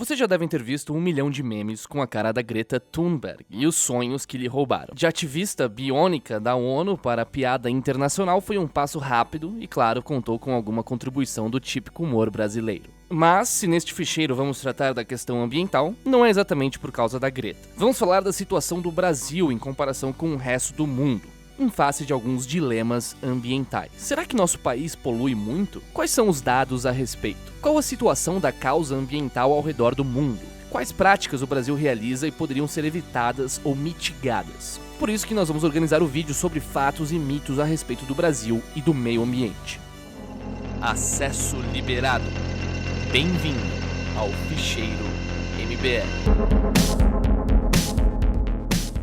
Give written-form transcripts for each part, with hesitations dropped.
Vocês já devem ter visto 1 milhão de memes com a cara da Greta Thunberg e os sonhos que lhe roubaram. De ativista biônica da ONU para a piada internacional foi um passo rápido e, claro, contou com alguma contribuição do típico humor brasileiro. Mas, se neste ficheiro vamos tratar da questão ambiental, não é exatamente por causa da Greta. Vamos falar da situação do Brasil em comparação com o resto do mundo, em face de alguns dilemas ambientais. Será que nosso país polui muito? Quais são os dados a respeito? Qual a situação da causa ambiental ao redor do mundo? Quais práticas o Brasil realiza e poderiam ser evitadas ou mitigadas? Por isso que nós vamos organizar o vídeo sobre fatos e mitos a respeito do Brasil e do meio ambiente. Acesso liberado. Bem-vindo ao Ficheiro MBL.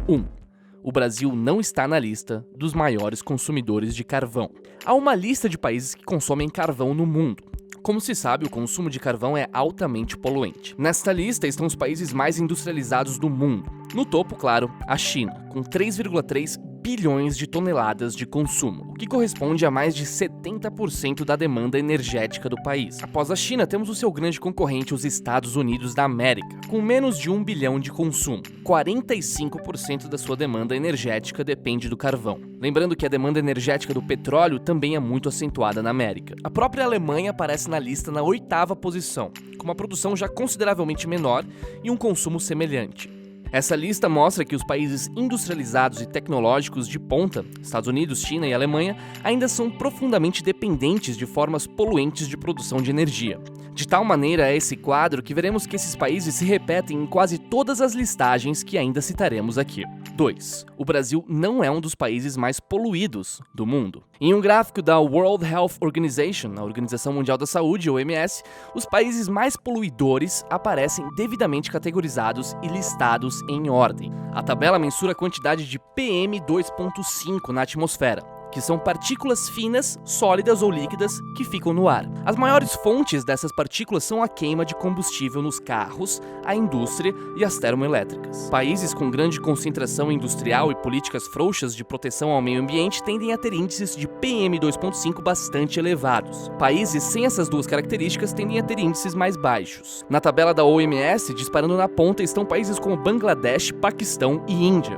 1. O Brasil não está na lista dos maiores consumidores de carvão. Há uma lista de países que consomem carvão no mundo. Como se sabe, o consumo de carvão é altamente poluente. Nesta lista estão os países mais industrializados do mundo. No topo, claro, a China, com 3,3 bilhões de toneladas de consumo, o que corresponde a mais de 70% da demanda energética do país. Após a China, temos o seu grande concorrente, os Estados Unidos da América, com menos de 1 bilhão de consumo. 45% da sua demanda energética depende do carvão. Lembrando que a demanda energética do petróleo também é muito acentuada na América. A própria Alemanha aparece na lista na 8ª posição, com uma produção já consideravelmente menor e um consumo semelhante. Essa lista mostra que os países industrializados e tecnológicos de ponta, Estados Unidos, China e Alemanha, ainda são profundamente dependentes de formas poluentes de produção de energia. De tal maneira é esse quadro que veremos que esses países se repetem em quase todas as listagens que ainda citaremos aqui. 2. O Brasil não é um dos países mais poluídos do mundo. Em um gráfico da World Health Organization, a Organização Mundial da Saúde, OMS, os países mais poluidores aparecem devidamente categorizados e listados em ordem. A tabela mensura a quantidade de PM2.5 na atmosfera, que são partículas finas, sólidas ou líquidas que ficam no ar. As maiores fontes dessas partículas são a queima de combustível nos carros, a indústria e as termoelétricas. Países com grande concentração industrial e políticas frouxas de proteção ao meio ambiente tendem a ter índices de PM2.5 bastante elevados. Países sem essas duas características tendem a ter índices mais baixos. Na tabela da OMS, disparando na ponta, estão países como Bangladesh, Paquistão e Índia.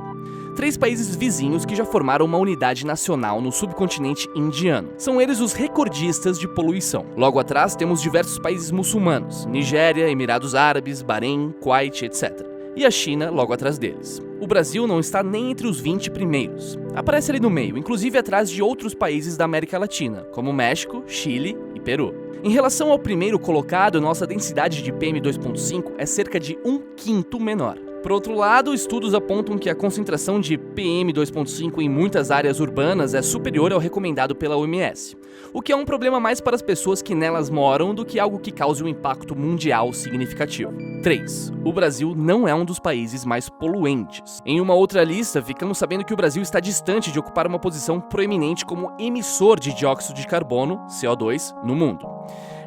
3 países vizinhos que já formaram uma unidade nacional no subcontinente indiano. São eles os recordistas de poluição. Logo atrás temos diversos países muçulmanos, Nigéria, Emirados Árabes, Bahrein, Kuwait, etc. E a China logo atrás deles. O Brasil não está nem entre os 20 primeiros. Aparece ali no meio, inclusive atrás de outros países da América Latina, como México, Chile e Peru. Em relação ao primeiro colocado, nossa densidade de PM2.5 é cerca de 1/5 menor. Por outro lado, estudos apontam que a concentração de PM2.5 em muitas áreas urbanas é superior ao recomendado pela OMS, o que é um problema mais para as pessoas que nelas moram do que algo que cause um impacto mundial significativo. 3. O Brasil não é um dos países mais poluentes. Em uma outra lista, ficamos sabendo que o Brasil está distante de ocupar uma posição proeminente como emissor de dióxido de carbono, CO2, no mundo.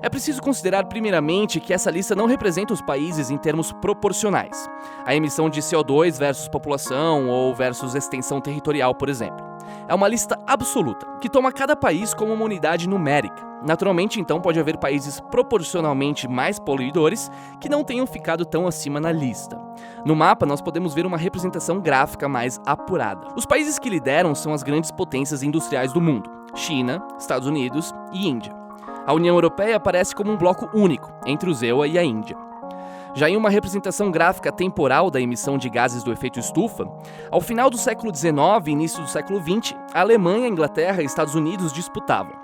É preciso considerar primeiramente que essa lista não representa os países em termos proporcionais. A emissão de CO2 versus população ou versus extensão territorial, por exemplo. É uma lista absoluta, que toma cada país como uma unidade numérica. Naturalmente, então, pode haver países proporcionalmente mais poluidores que não tenham ficado tão acima na lista. No mapa, nós podemos ver uma representação gráfica mais apurada. Os países que lideram são as grandes potências industriais do mundo: China, Estados Unidos e Índia. A União Europeia aparece como um bloco único, entre o EUA e a Índia. Já em uma representação gráfica temporal da emissão de gases do efeito estufa, ao final do século XIX e início do século XX, a Alemanha, a Inglaterra e Estados Unidos disputavam.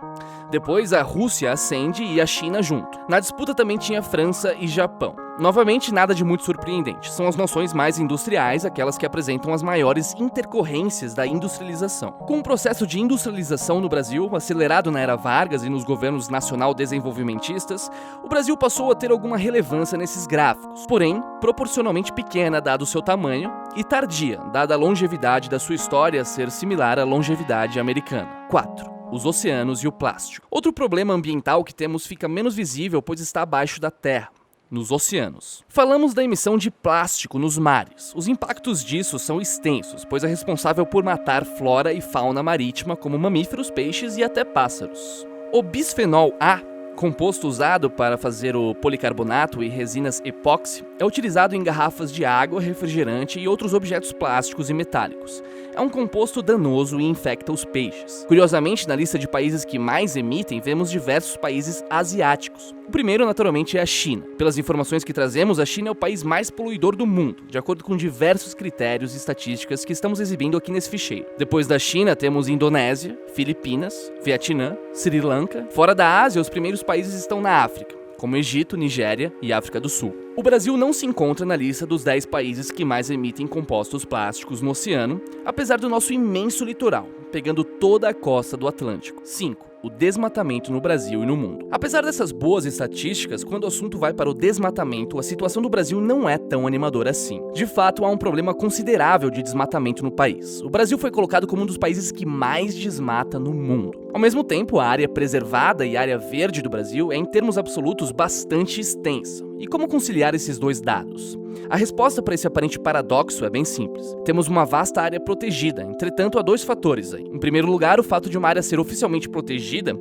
Depois a Rússia ascende e a China junto. Na disputa também tinha França e Japão. Novamente, nada de muito surpreendente. São as nações mais industriais, aquelas que apresentam as maiores intercorrências da industrialização. Com o processo de industrialização no Brasil, acelerado na era Vargas e nos governos nacional-desenvolvimentistas, o Brasil passou a ter alguma relevância nesses gráficos, porém, proporcionalmente pequena dado o seu tamanho e tardia, dada a longevidade da sua história ser similar à longevidade americana. 4. Os oceanos e o plástico. Outro problema ambiental que temos fica menos visível, pois está abaixo da terra, nos oceanos. Falamos da emissão de plástico nos mares. Os impactos disso são extensos, pois é responsável por matar flora e fauna marítima, como mamíferos, peixes e até pássaros. O bisfenol A, composto usado para fazer o policarbonato e resinas epóxi, é utilizado em garrafas de água, refrigerante e outros objetos plásticos e metálicos. É um composto danoso e infecta os peixes. Curiosamente, na lista de países que mais emitem, vemos diversos países asiáticos. O primeiro, naturalmente, é a China. Pelas informações que trazemos, a China é o país mais poluidor do mundo, de acordo com diversos critérios e estatísticas que estamos exibindo aqui nesse ficheiro. Depois da China, temos Indonésia, Filipinas, Vietnã, Sri Lanka. Fora da Ásia, os primeiros países estão na África, como Egito, Nigéria e África do Sul. O Brasil não se encontra na lista dos 10 países que mais emitem compostos plásticos no oceano, apesar do nosso imenso litoral, pegando toda a costa do Atlântico. 5. O desmatamento no Brasil e no mundo. Apesar dessas boas estatísticas, quando o assunto vai para o desmatamento, a situação do Brasil não é tão animadora assim. De fato, há um problema considerável de desmatamento no país. O Brasil foi colocado como um dos países que mais desmata no mundo. Ao mesmo tempo, a área preservada e a área verde do Brasil é, em termos absolutos, bastante extensa. E como conciliar esses dois dados? A resposta para esse aparente paradoxo é bem simples. Temos uma vasta área protegida, entretanto há dois fatores aí. Em primeiro lugar, o fato de uma área ser oficialmente protegida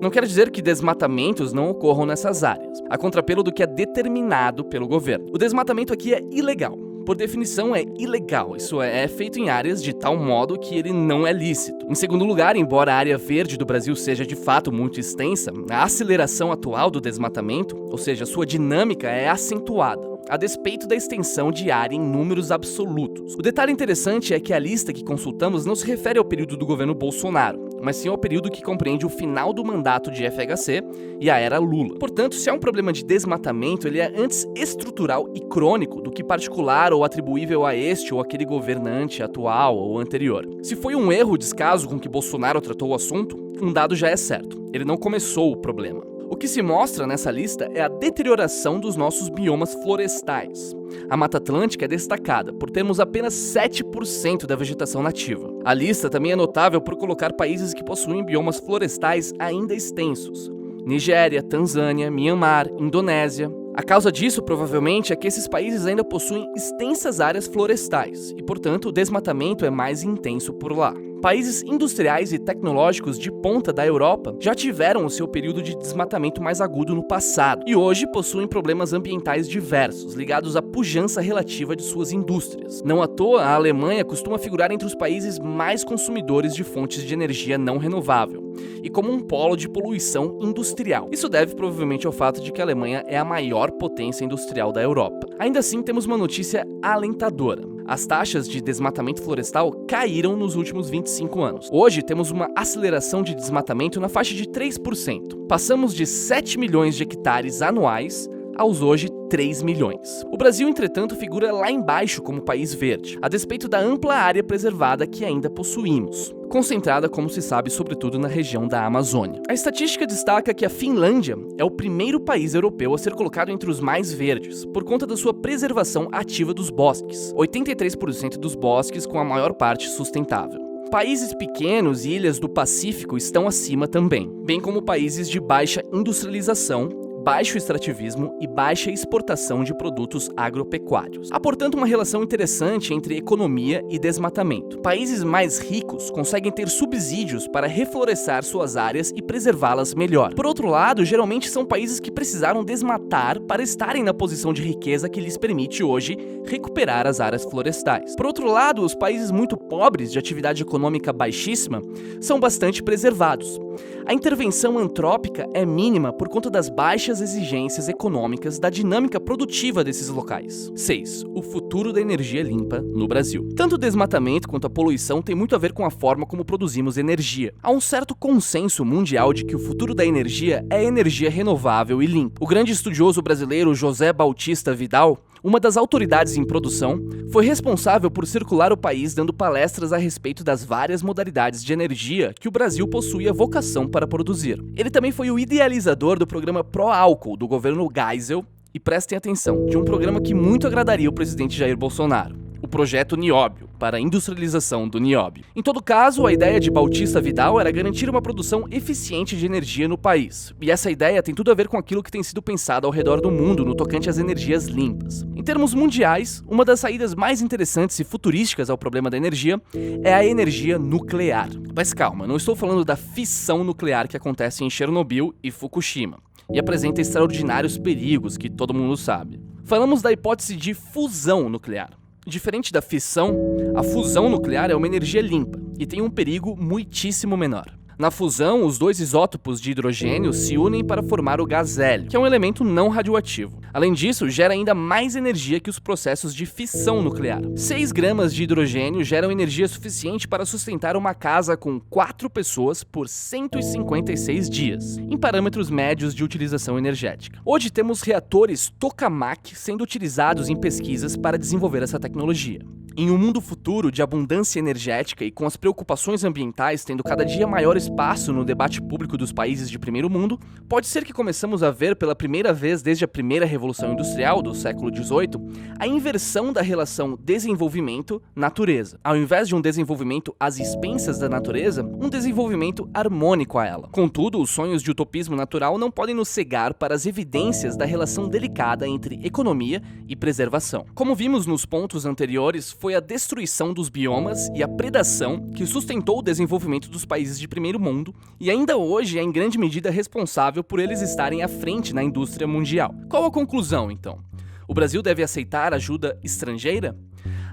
não quer dizer que desmatamentos não ocorram nessas áreas, a contrapelo do que é determinado pelo governo. O desmatamento aqui é ilegal. Por definição, é ilegal, isso é feito em áreas de tal modo que ele não é lícito. Em segundo lugar, embora a área verde do Brasil seja de fato muito extensa, a aceleração atual do desmatamento, ou seja, sua dinâmica é acentuada, a despeito da extensão de área em números absolutos. O detalhe interessante é que a lista que consultamos não se refere ao período do governo Bolsonaro, mas sim ao período que compreende o final do mandato de FHC e a era Lula. Portanto, se há um problema de desmatamento, ele é antes estrutural e crônico do que particular ou atribuível a este ou aquele governante atual ou anterior. Se foi um erro o descaso com que Bolsonaro tratou o assunto, um dado já é certo: ele não começou o problema. O que se mostra nessa lista é a deterioração dos nossos biomas florestais. A Mata Atlântica é destacada por termos apenas 7% da vegetação nativa. A lista também é notável por colocar países que possuem biomas florestais ainda extensos: Nigéria, Tanzânia, Mianmar, Indonésia. A causa disso, provavelmente, é que esses países ainda possuem extensas áreas florestais e, portanto, o desmatamento é mais intenso por lá. Países industriais e tecnológicos de ponta da Europa já tiveram o seu período de desmatamento mais agudo no passado e hoje possuem problemas ambientais diversos, ligados à pujança relativa de suas indústrias. Não à toa, a Alemanha costuma figurar entre os países mais consumidores de fontes de energia não renovável e como um polo de poluição industrial. Isso deve provavelmente ao fato de que a Alemanha é a maior potência industrial da Europa. Ainda assim, temos uma notícia alentadora. As taxas de desmatamento florestal caíram nos últimos 25 anos. Hoje, temos uma aceleração de desmatamento na faixa de 3%. Passamos de 7 milhões de hectares anuais aos hoje 3 milhões. O Brasil, entretanto, figura lá embaixo como país verde, a despeito da ampla área preservada que ainda possuímos, concentrada, como se sabe, sobretudo na região da Amazônia. A estatística destaca que a Finlândia é o primeiro país europeu a ser colocado entre os mais verdes, por conta da sua preservação ativa dos bosques, 83% dos bosques com a maior parte sustentável. Países pequenos e ilhas do Pacífico estão acima também, bem como países de baixa industrialização, baixo extrativismo e baixa exportação de produtos agropecuários. Há, portanto, uma relação interessante entre economia e desmatamento. Países mais ricos conseguem ter subsídios para reflorestar suas áreas e preservá-las melhor. Por outro lado, geralmente são países que precisaram desmatar para estarem na posição de riqueza que lhes permite hoje recuperar as áreas florestais. Por outro lado, os países muito pobres, de atividade econômica baixíssima, são bastante preservados. A intervenção antrópica é mínima por conta das baixas exigências econômicas da dinâmica produtiva desses locais. 6. O futuro da energia limpa no Brasil. Tanto o desmatamento quanto a poluição tem muito a ver com a forma como produzimos energia. Há um certo consenso mundial de que o futuro da energia é energia renovável e limpa. O grande estudioso brasileiro José Bautista Vidal, uma das autoridades em produção, foi responsável por circular o país dando palestras a respeito das várias modalidades de energia que o Brasil possui a vocação para produzir. Ele também foi o idealizador do programa Pró-Álcool do governo Geisel e, prestem atenção, de um programa que muito agradaria o presidente Jair Bolsonaro: o projeto Nióbio, para a industrialização do nióbio. Em todo caso, a ideia de Bautista Vidal era garantir uma produção eficiente de energia no país. E essa ideia tem tudo a ver com aquilo que tem sido pensado ao redor do mundo no tocante às energias limpas. Em termos mundiais, uma das saídas mais interessantes e futurísticas ao problema da energia é a energia nuclear. Mas calma, não estou falando da fissão nuclear que acontece em Chernobyl e Fukushima. e apresenta extraordinários perigos que todo mundo sabe. Falamos da hipótese de fusão nuclear. Diferente da fissão, a fusão nuclear é uma energia limpa e tem um perigo muitíssimo menor. Na fusão, os dois isótopos de hidrogênio se unem para formar o gás hélio, que é um elemento não radioativo. Além disso, gera ainda mais energia que os processos de fissão nuclear. 6 gramas de hidrogênio geram energia suficiente para sustentar uma casa com 4 pessoas por 156 dias, em parâmetros médios de utilização energética. Hoje temos reatores tokamak sendo utilizados em pesquisas para desenvolver essa tecnologia. Em um mundo futuro de abundância energética e com as preocupações ambientais tendo cada dia maior espaço no debate público dos países de primeiro mundo, pode ser que começamos a ver pela primeira vez desde a primeira Revolução Industrial do século XVIII a inversão da relação desenvolvimento-natureza. Ao invés de um desenvolvimento às expensas da natureza, um desenvolvimento harmônico a ela. Contudo, os sonhos de utopismo natural não podem nos cegar para as evidências da relação delicada entre economia e preservação. Como vimos nos pontos anteriores, foi a destruição dos biomas e a predação que sustentou o desenvolvimento dos países de primeiro mundo e ainda hoje é em grande medida responsável por eles estarem à frente na indústria mundial. Qual a conclusão, então? O Brasil deve aceitar ajuda estrangeira?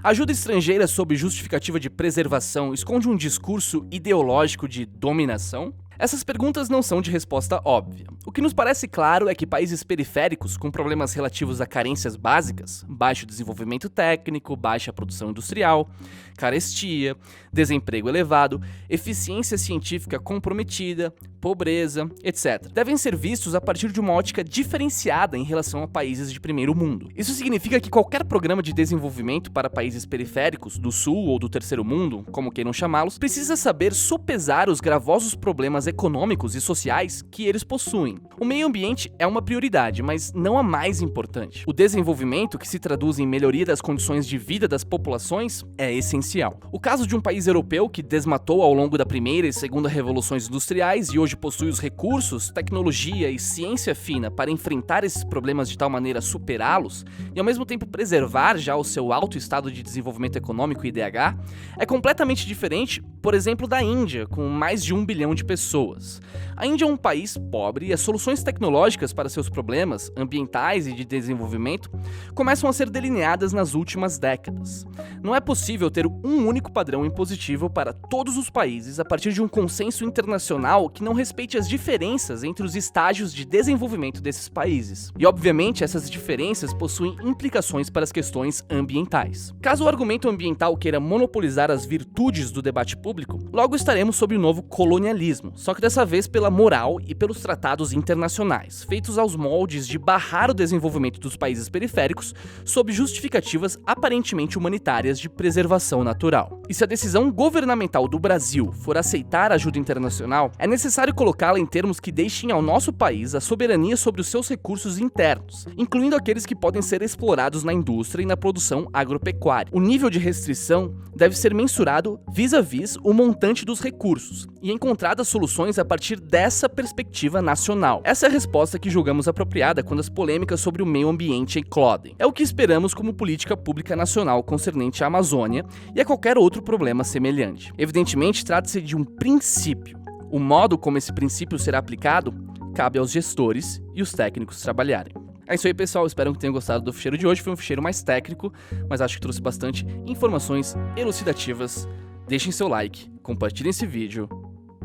A ajuda estrangeira sob justificativa de preservação esconde um discurso ideológico de dominação? Essas perguntas não são de resposta óbvia. O que nos parece claro é que países periféricos com problemas relativos a carências básicas, baixo desenvolvimento técnico, baixa produção industrial, carestia, desemprego elevado, eficiência científica comprometida, pobreza, etc., devem ser vistos a partir de uma ótica diferenciada em relação a países de primeiro mundo. Isso significa que qualquer programa de desenvolvimento para países periféricos, do sul ou do terceiro mundo, como queiram chamá-los, precisa saber sopesar os gravosos problemas econômicos e sociais que eles possuem. O meio ambiente é uma prioridade, mas não a mais importante. O desenvolvimento, que se traduz em melhoria das condições de vida das populações, é essencial. O caso de um país europeu que desmatou ao longo da primeira e segunda revoluções industriais e hoje possui os recursos, tecnologia e ciência fina para enfrentar esses problemas de tal maneira a superá-los e ao mesmo tempo preservar já o seu alto estado de desenvolvimento econômico IDH, é completamente diferente, por exemplo, da Índia, com mais de 1 bilhão de pessoas. A Índia é um país pobre e as soluções tecnológicas para seus problemas ambientais e de desenvolvimento começam a ser delineadas nas últimas décadas. Não é possível ter um único padrão impositivo para todos os países a partir de um consenso internacional que não respeite as diferenças entre os estágios de desenvolvimento desses países. E, obviamente, essas diferenças possuem implicações para as questões ambientais. Caso o argumento ambiental queira monopolizar as virtudes do debate público, logo estaremos sob o novo colonialismo, só que dessa vez pela moral e pelos tratados internacionais, feitos aos moldes de barrar o desenvolvimento dos países periféricos sob justificativas aparentemente humanitárias de preservação natural. E se a decisão governamental do Brasil for aceitar ajuda internacional, é necessário colocá-la em termos que deixem ao nosso país a soberania sobre os seus recursos internos, incluindo aqueles que podem ser explorados na indústria e na produção agropecuária. O nível de restrição deve ser mensurado vis-à-vis o montante dos recursos e encontradas soluções a partir dessa perspectiva nacional. Essa é a resposta que julgamos apropriada quando as polêmicas sobre o meio ambiente eclodem. É o que esperamos como política pública nacional concernente à Amazônia e a qualquer outro problema semelhante. Evidentemente, trata-se de um princípio. O modo como esse princípio será aplicado cabe aos gestores e os técnicos trabalharem. É isso aí, pessoal. Espero que tenham gostado do ficheiro de hoje. Foi um ficheiro mais técnico, mas acho que trouxe bastante informações elucidativas. Deixem seu like, compartilhem esse vídeo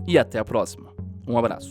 e até a próxima. Um abraço.